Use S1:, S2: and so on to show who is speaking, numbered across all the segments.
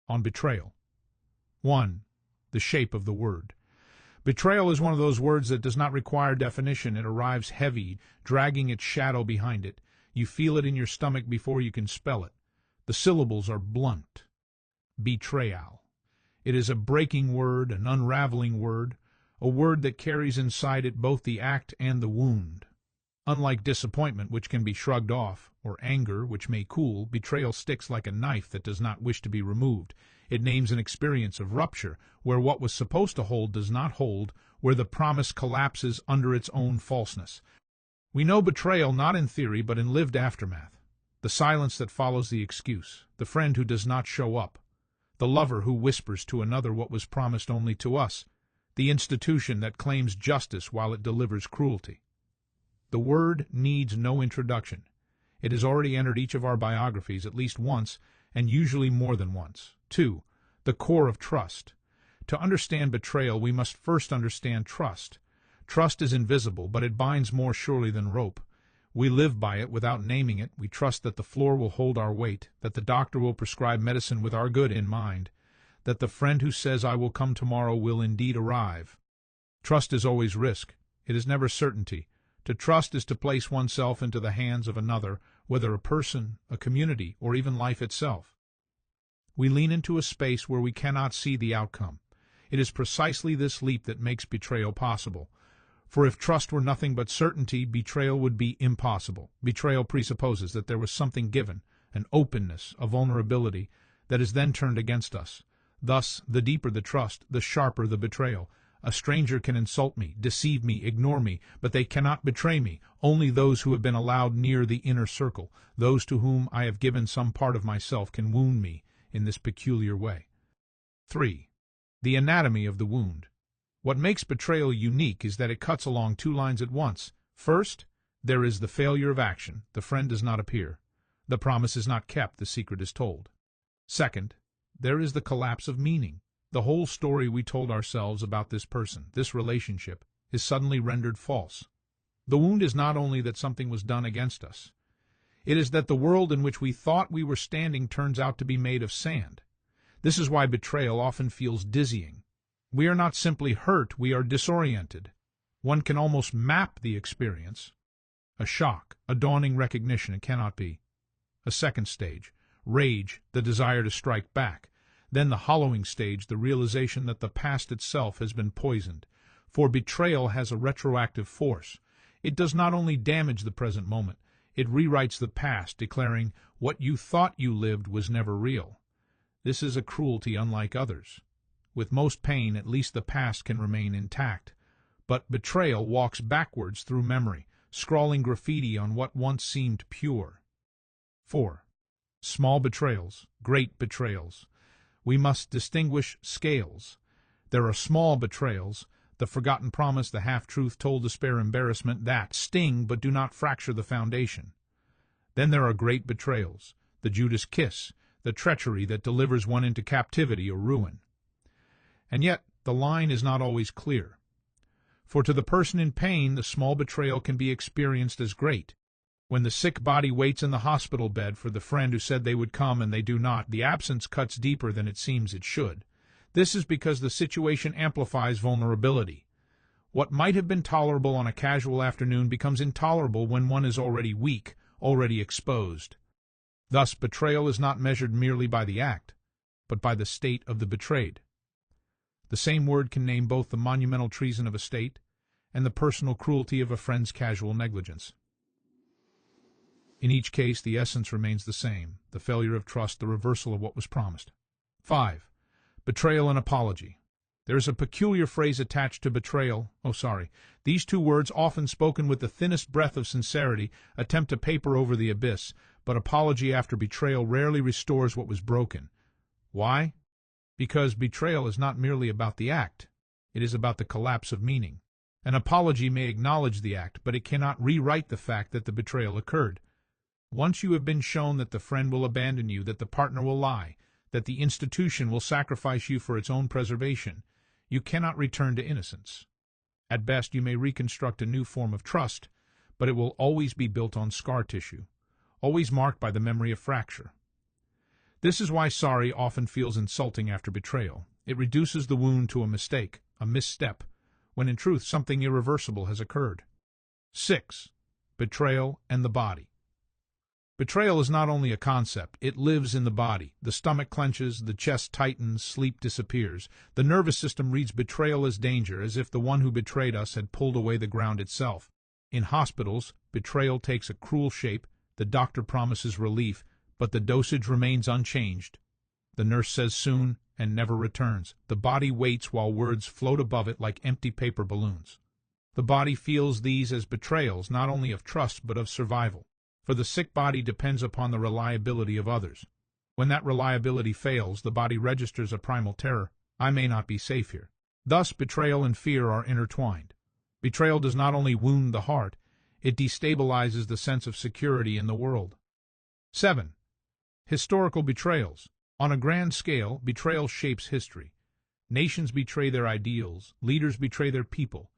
S1: on betrayal. 1. The shape of the word. Betrayal is one of those words that does not require definition. It arrives heavy, dragging its shadow behind it. You feel it in your stomach before you can spell it. The syllables are blunt. Betrayal. It is a breaking word, an unraveling word, a word that carries inside it both the act and the wound. Unlike disappointment, which can be shrugged off, or anger, which may cool, betrayal sticks like a knife that does not wish to be removed. It names an experience of rupture, where what was supposed to hold does not hold, where the promise collapses under its own falseness. We know betrayal not in theory, but in lived aftermath. The silence that follows the excuse, the friend who does not show up, the lover who whispers to another what was promised only to us, the institution that claims justice while it delivers cruelty. The word needs no introduction. It has already entered each of our biographies at least once, and usually more than once. 2. The core of trust. To understand betrayal, we must first understand trust. Trust is invisible, but it binds more surely than rope. We live by it without naming it. We trust that the floor will hold our weight, that the doctor will prescribe medicine with our good in mind, that the friend who says, "I will come tomorrow," will indeed arrive. Trust is always risk. It is never certainty. To trust is to place oneself into the hands of another, whether a person, a community, or even life itself. We lean into a space where we cannot see the outcome. It is precisely this leap that makes betrayal possible. For if trust were nothing but certainty, betrayal would be impossible. Betrayal presupposes that there was something given, an openness, a vulnerability, that is then turned against us. Thus, the deeper the trust, the sharper the betrayal. A stranger can insult me, deceive me, ignore me, but they cannot betray me. Only those who have been allowed near the inner circle, those to whom I have given some part of myself, can wound me in this peculiar way. 3. The anatomy of the wound. What makes betrayal unique is that it cuts along two lines at once. First, there is the failure of action. The friend does not appear. The promise is not kept. The secret is told. Second, there is the collapse of meaning. The whole story we told ourselves about this person, this relationship, is suddenly rendered false. The wound is not only that something was done against us. It is that the world in which we thought we were standing turns out to be made of sand. This is why betrayal often feels dizzying. We are not simply hurt, we are disoriented. One can almost map the experience. A shock, a dawning recognition, it cannot be. A second stage, rage, the desire to strike back. Then the hollowing stage, the realization that the past itself has been poisoned. For betrayal has a retroactive force. It does not only damage the present moment, it rewrites the past, declaring, "What you thought you lived was never real." This is a cruelty unlike others. With most pain, at least the past can remain intact. But betrayal walks backwards through memory, scrawling graffiti on what once seemed pure. 4. Small betrayals, great betrayals. We must distinguish scales. There are small betrayals, the forgotten promise, the half-truth told to spare embarrassment, that sting but do not fracture the foundation. Then there are great betrayals, the Judas kiss, the treachery that delivers one into captivity or ruin. And yet the line is not always clear. For to the person in pain, the small betrayal can be experienced as great. When the sick body waits in the hospital bed for the friend who said they would come and they do not, the absence cuts deeper than it seems it should. This is because the situation amplifies vulnerability. What might have been tolerable on a casual afternoon becomes intolerable when one is already weak, already exposed. Thus, betrayal is not measured merely by the act, but by the state of the betrayed. The same word can name both the monumental treason of a state and the personal cruelty of a friend's casual negligence. In each case, the essence remains the same, the failure of trust, the reversal of what was promised. 5. Betrayal and apology. There is a peculiar phrase attached to betrayal. These two words, often spoken with the thinnest breath of sincerity, attempt to paper over the abyss, but apology after betrayal rarely restores what was broken. Why? Because betrayal is not merely about the act. It is about the collapse of meaning. An apology may acknowledge the act, but it cannot rewrite the fact that the betrayal occurred. Once you have been shown that the friend will abandon you, that the partner will lie, that the institution will sacrifice you for its own preservation, you cannot return to innocence. At best, you may reconstruct a new form of trust, but it will always be built on scar tissue, always marked by the memory of fracture. This is why sorry often feels insulting after betrayal. It reduces the wound to a mistake, a misstep, when in truth something irreversible has occurred. 6. Betrayal and the body. Betrayal is not only a concept, it lives in the body. The stomach clenches, the chest tightens, sleep disappears. The nervous system reads betrayal as danger, as if the one who betrayed us had pulled away the ground itself. In hospitals, betrayal takes a cruel shape. The doctor promises relief, but the dosage remains unchanged. The nurse says soon and never returns. The body waits while words float above it like empty paper balloons. The body feels these as betrayals not only of trust but of survival. For the sick body depends upon the reliability of others. When that reliability fails, the body registers a primal terror. I may not be safe here. Thus, betrayal and fear are intertwined. Betrayal does not only wound the heart, it destabilizes the sense of security in the world. 7. Historical betrayals. On a grand scale, betrayal shapes history. Nations betray their ideals, leaders betray their people,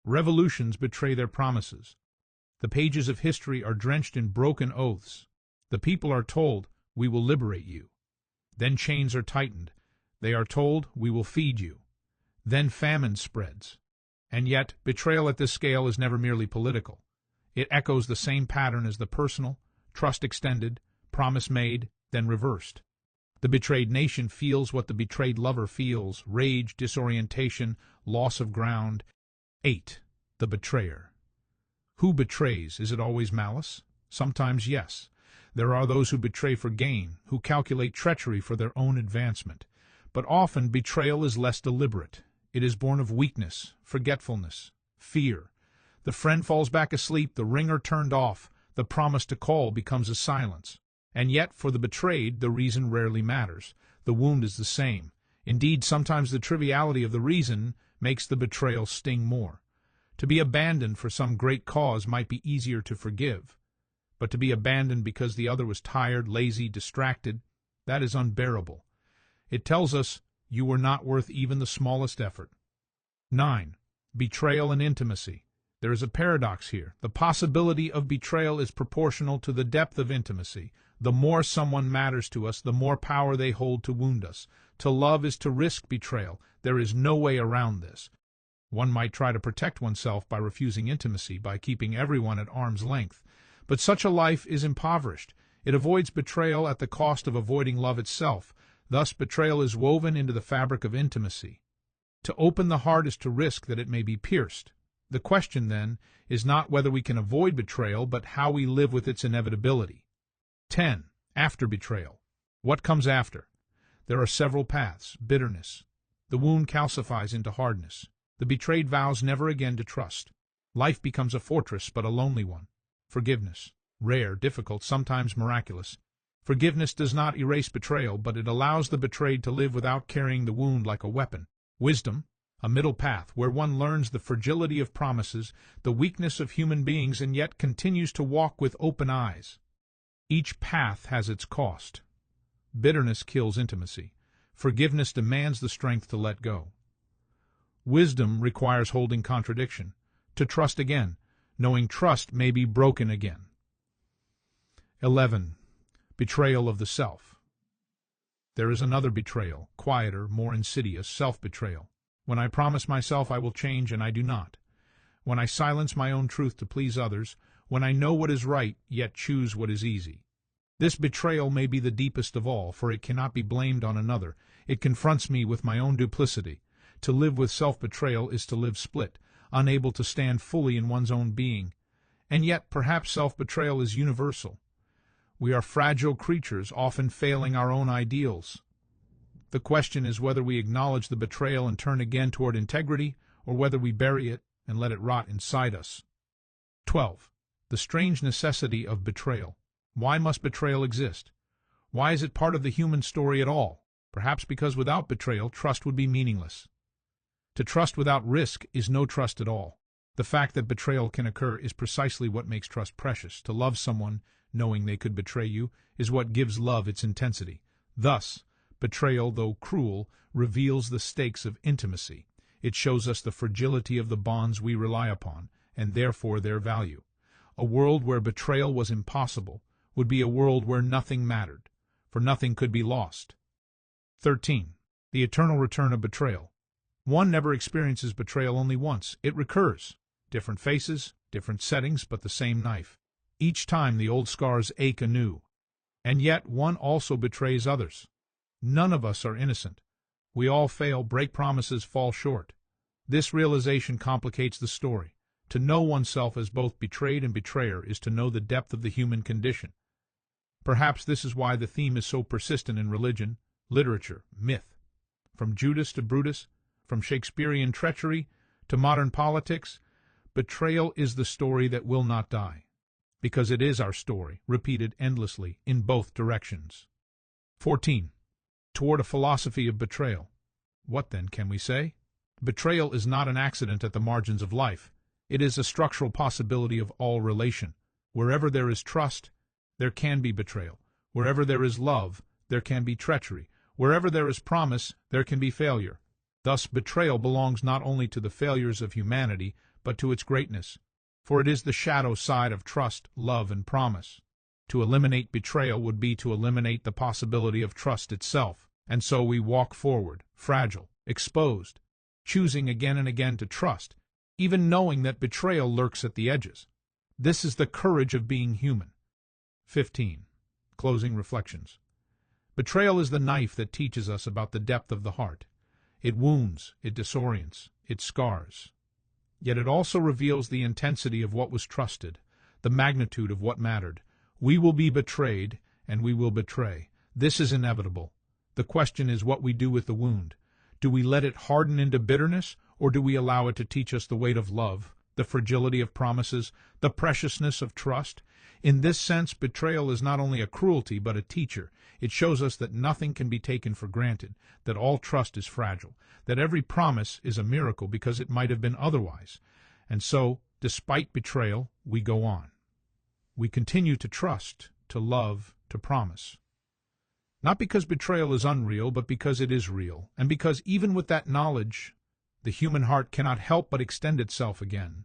S1: revolutions betray their promises. The pages of history are drenched in broken oaths. The people are told, "We will liberate you." Then chains are tightened. They are told, "We will feed you." Then famine spreads. And yet, betrayal at this scale is never merely political. It echoes the same pattern as the personal: trust extended, promise made, then reversed. The betrayed nation feels what the betrayed lover feels: rage, disorientation, loss of ground. 8. The betrayer. Who betrays? Is it always malice? Sometimes yes. There are those who betray for gain, who calculate treachery for their own advancement. But often betrayal is less deliberate. It is born of weakness, forgetfulness, fear. The friend falls back asleep, the ringer turned off, the promise to call becomes a silence. And yet, for the betrayed, the reason rarely matters. The wound is the same. Indeed, sometimes the triviality of the reason makes the betrayal sting more. To be abandoned for some great cause might be easier to forgive, but to be abandoned because the other was tired, lazy, distracted, that is unbearable. It tells us you were not worth even the smallest effort. 9. Betrayal and intimacy. There is a paradox here. The possibility of betrayal is proportional to the depth of intimacy. The more someone matters to us, the more power they hold to wound us. To love is to risk betrayal. There is no way around this. One might try to protect oneself by refusing intimacy, by keeping everyone at arm's length. But such a life is impoverished. It avoids betrayal at the cost of avoiding love itself. Thus, betrayal is woven into the fabric of intimacy. To open the heart is to risk that it may be pierced. The question, then, is not whether we can avoid betrayal, but how we live with its inevitability. 10. After betrayal. What comes after? There are several paths. Bitterness. The wound calcifies into hardness. The betrayed vows never again to trust. Life becomes a fortress, but a lonely one. Forgiveness. Rare, difficult, sometimes miraculous. Forgiveness does not erase betrayal, but it allows the betrayed to live without carrying the wound like a weapon. Wisdom. A middle path, where one learns the fragility of promises, the weakness of human beings, and yet continues to walk with open eyes. Each path has its cost. Bitterness kills intimacy. Forgiveness demands the strength to let go. Wisdom requires holding contradiction, to trust again, knowing trust may be broken again. 11. Betrayal of the self. There is another betrayal, quieter, more insidious, self-betrayal. When I promise myself I will change and I do not. When I silence my own truth to please others. When I know what is right, yet choose what is easy. This betrayal may be the deepest of all, for it cannot be blamed on another. It confronts me with my own duplicity. To live with self-betrayal is to live split, unable to stand fully in one's own being. And yet, perhaps self-betrayal is universal. We are fragile creatures, often failing our own ideals. The question is whether we acknowledge the betrayal and turn again toward integrity, or whether we bury it and let it rot inside us. 12. The strange necessity of betrayal. Why must betrayal exist? Why is it part of the human story at all? Perhaps because without betrayal, trust would be meaningless. To trust without risk is no trust at all. The fact that betrayal can occur is precisely what makes trust precious. To love someone, knowing they could betray you, is what gives love its intensity. Thus, betrayal, though cruel, reveals the stakes of intimacy. It shows us the fragility of the bonds we rely upon, and therefore their value. A world where betrayal was impossible would be a world where nothing mattered. for nothing could be lost. 13. The eternal return of betrayal. One never experiences betrayal only once. It recurs. Different faces, different settings, but the same knife. Each time the old scars ache anew. And yet one also betrays others. None of us are innocent. We all fail, break promises, fall short. This realization complicates the story. To know oneself as both betrayed and betrayer is to know the depth of the human condition. Perhaps this is why the theme is so persistent in religion, literature, myth. From Judas to Brutus, from Shakespearean treachery to modern politics, betrayal is the story that will not die. Because it is our story, repeated endlessly in both directions. 14. Toward a philosophy of betrayal. What then can we say? Betrayal is not an accident at the margins of life. It is a structural possibility of all relation. Wherever there is trust, there can be betrayal. Wherever there is love, there can be treachery. Wherever there is promise, there can be failure. Thus, betrayal belongs not only to the failures of humanity, but to its greatness. For it is the shadow side of trust, love, and promise. To eliminate betrayal would be to eliminate the possibility of trust itself. And so we walk forward, fragile, exposed, choosing again and again to trust, even knowing that betrayal lurks at the edges. This is the courage of being human. 15. Closing reflections. Betrayal is the knife that teaches us about the depth of the heart. It wounds, it disorients, it scars. Yet it also reveals the intensity of what was trusted, the magnitude of what mattered. We will be betrayed, and we will betray. This is inevitable. The question is what we do with the wound. Do we let it harden into bitterness, or do we allow it to teach us the weight of love, the fragility of promises, the preciousness of trust? In this sense, betrayal is not only a cruelty, but a teacher. It shows us that nothing can be taken for granted, that all trust is fragile, that every promise is a miracle because it might have been otherwise. And so, despite betrayal, we go on. We continue to trust, to love, to promise. Not because betrayal is unreal, but because it is real, and because even with that knowledge, the human heart cannot help but extend itself again,